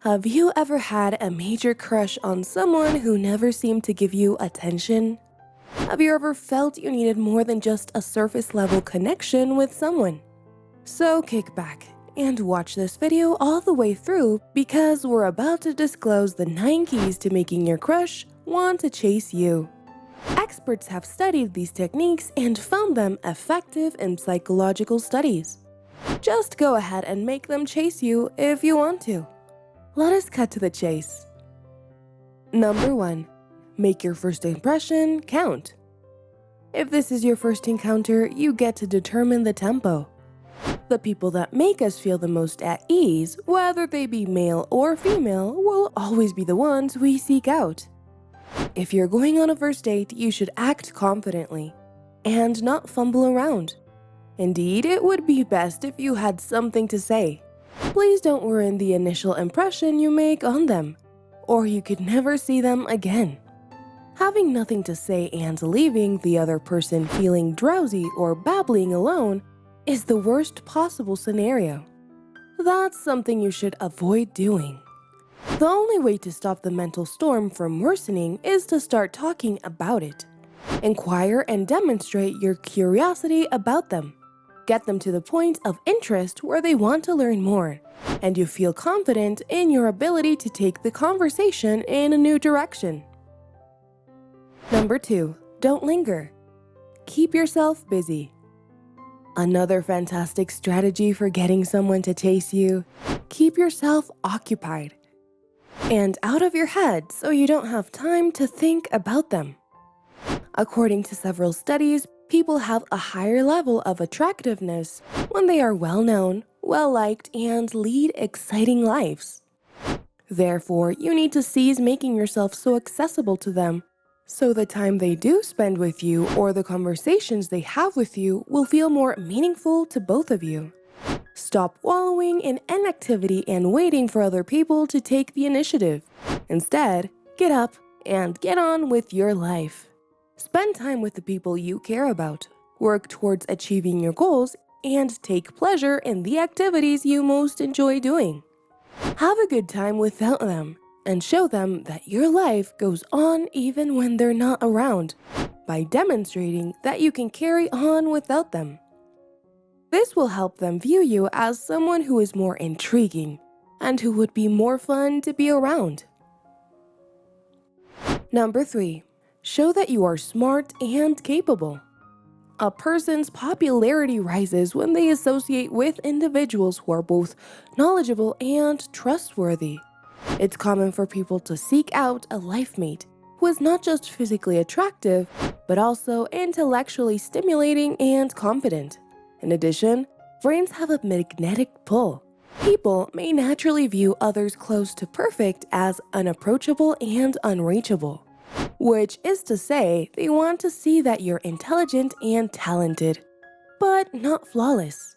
Have you ever had a major crush on someone who never seemed to give you attention? Have you ever felt you needed more than just a surface level connection with someone? So kick back and watch this video all the way through because we're about to disclose the 9 keys to making your crush want to chase you. Experts have studied these techniques and found them effective in psychological studies. Just go ahead and make them chase you if you want to. Let us cut to the chase. Number 1. Make your first impression count. If this is your first encounter, you get to determine the tempo. The people that make us feel the most at ease, whether they be male or female, will always be the ones we seek out. If you're going on a first date, you should act confidently and not fumble around. Indeed, it would be best if you had something to say. Please don't ruin the initial impression you make on them, or you could never see them again. Having nothing to say and leaving the other person feeling drowsy or babbling alone is the worst possible scenario. That's something you should avoid doing. The only way to stop the mental storm from worsening is to start talking about it. Inquire and demonstrate your curiosity about them. Get them to the point of interest where they want to learn more, and you feel confident in your ability to take the conversation in a new direction. Number 2. Don't linger. Keep yourself busy. Another fantastic strategy for getting someone to chase you: keep yourself occupied and out of your head so you don't have time to think about them. According to several studies, people have a higher level of attractiveness when they are well-known, well-liked, and lead exciting lives. Therefore, you need to cease making yourself so accessible to them, so the time they do spend with you or the conversations they have with you will feel more meaningful to both of you. Stop wallowing in inactivity and waiting for other people to take the initiative. Instead, get up and get on with your life. Spend time with the people you care about, work towards achieving your goals, and take pleasure in the activities you most enjoy doing. Have a good time without them, and show them that your life goes on even when they're not around, by demonstrating that you can carry on without them. This will help them view you as someone who is more intriguing, and who would be more fun to be around. Number 3. Show that you are smart and capable. A person's popularity rises when they associate with individuals who are both knowledgeable and trustworthy. It's common for people to seek out a life mate who is not just physically attractive, but also intellectually stimulating and confident. In addition, brains have a magnetic pull. People may naturally view others close to perfect as unapproachable and unreachable, which is to say, they want to see that you're intelligent and talented, but not flawless.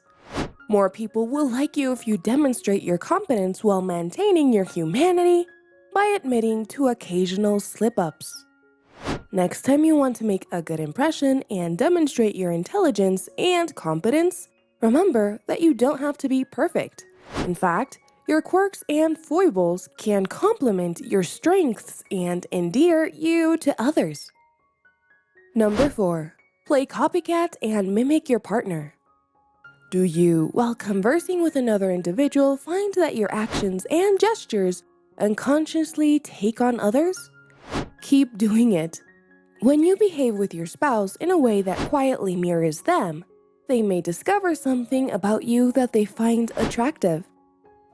More people will like you if you demonstrate your competence while maintaining your humanity by admitting to occasional slip-ups. Next time you want to make a good impression and demonstrate your intelligence and competence, remember that you don't have to be perfect. In fact, your quirks and foibles can complement your strengths and endear you to others. Number 4. Play copycat and mimic your partner. Do you, while conversing with another individual, find that your actions and gestures unconsciously take on others? Keep doing it. When you behave with your spouse in a way that quietly mirrors them, they may discover something about you that they find attractive.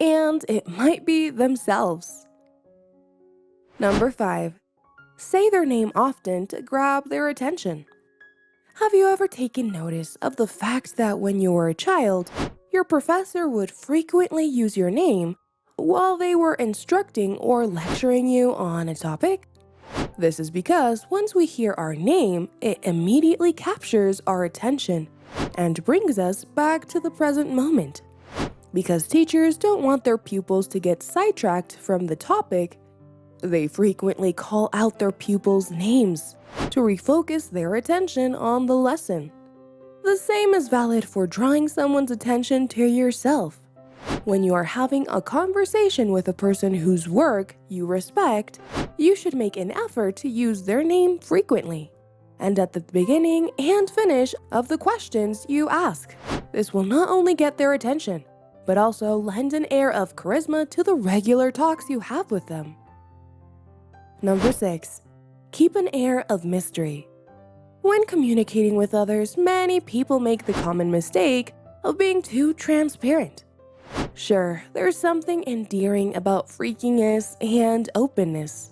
And it might be themselves. Number 5. Say their name often to grab their attention. Have you ever taken notice of the fact that when you were a child, your professor would frequently use your name while they were instructing or lecturing you on a topic? This is because once we hear our name, it immediately captures our attention and brings us back to the present moment. Because teachers don't want their pupils to get sidetracked from the topic, they frequently call out their pupils' names to refocus their attention on the lesson. The same is valid for drawing someone's attention to yourself. When you are having a conversation with a person whose work you respect, you should make an effort to use their name frequently, and at the beginning and finish of the questions you ask. This will not only get their attention, but also lend an air of charisma to the regular talks you have with them. Number 6. Keep an air of mystery. When communicating with others, many people make the common mistake of being too transparent. Sure, there's something endearing about freakiness and openness.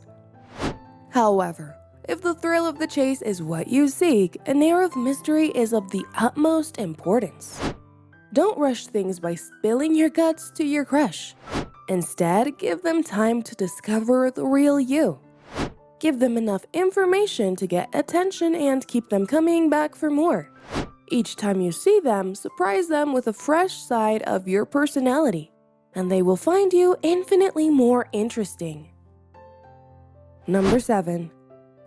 However, if the thrill of the chase is what you seek, an air of mystery is of the utmost importance. Don't rush things by spilling your guts to your crush. Instead, give them time to discover the real you. Give them enough information to get attention and keep them coming back for more. Each time you see them, surprise them with a fresh side of your personality, and they will find you infinitely more interesting. Number 7.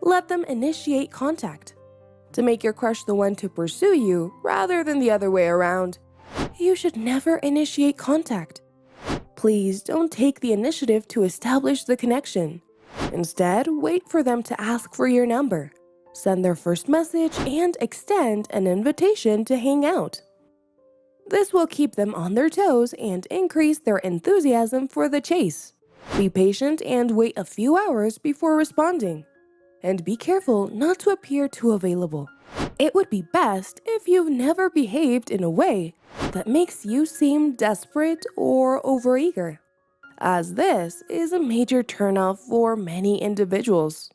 Let them initiate contact. To make your crush the one to pursue you, rather than the other way around, you should never initiate contact. Please don't take the initiative to establish the connection. Instead, wait for them to ask for your number, send their first message, and extend an invitation to hang out. This will keep them on their toes and increase their enthusiasm for the chase. Be patient and wait a few hours before responding. And be careful not to appear too available. It would be best if you've never behaved in a way that makes you seem desperate or overeager, as this is a major turnoff for many individuals.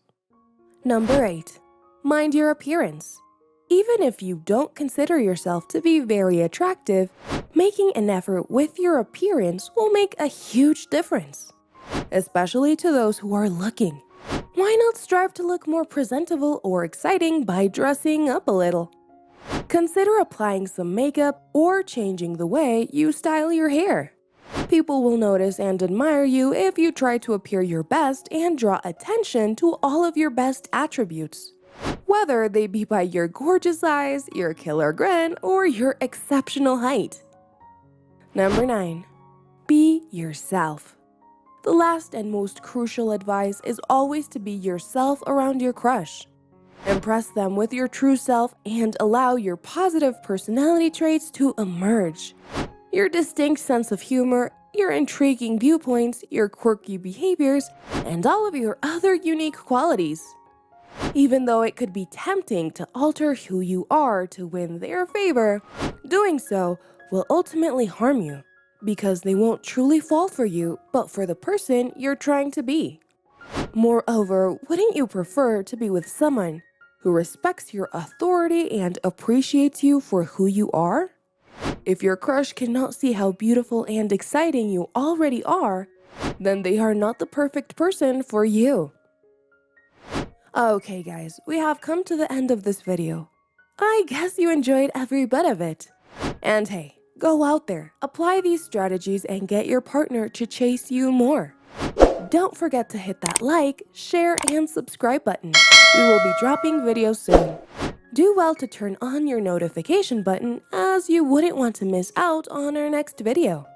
Number 8. Mind your appearance. Even if you don't consider yourself to be very attractive, making an effort with your appearance will make a huge difference, especially to those who are looking. Why not strive to look more presentable or exciting by dressing up a little? Consider applying some makeup or changing the way you style your hair. People will notice and admire you if you try to appear your best and draw attention to all of your best attributes, whether they be by your gorgeous eyes, your killer grin, or your exceptional height. Number 9. Be yourself. The last and most crucial advice is always to be yourself around your crush. Impress them with your true self and allow your positive personality traits to emerge. Your distinct sense of humor, your intriguing viewpoints, your quirky behaviors, and all of your other unique qualities. Even though it could be tempting to alter who you are to win their favor, doing so will ultimately harm you, because they won't truly fall for you, but for the person you're trying to be. Moreover, wouldn't you prefer to be with someone who respects your authority and appreciates you for who you are? If your crush cannot see how beautiful and exciting you already are, then they are not the perfect person for you. Okay guys, we have come to the end of this video. I guess you enjoyed every bit of it. And hey, go out there, apply these strategies, and get your partner to chase you more. Don't forget to hit that like, share, and subscribe button. We will be dropping videos soon. Do well to turn on your notification button, as you wouldn't want to miss out on our next video.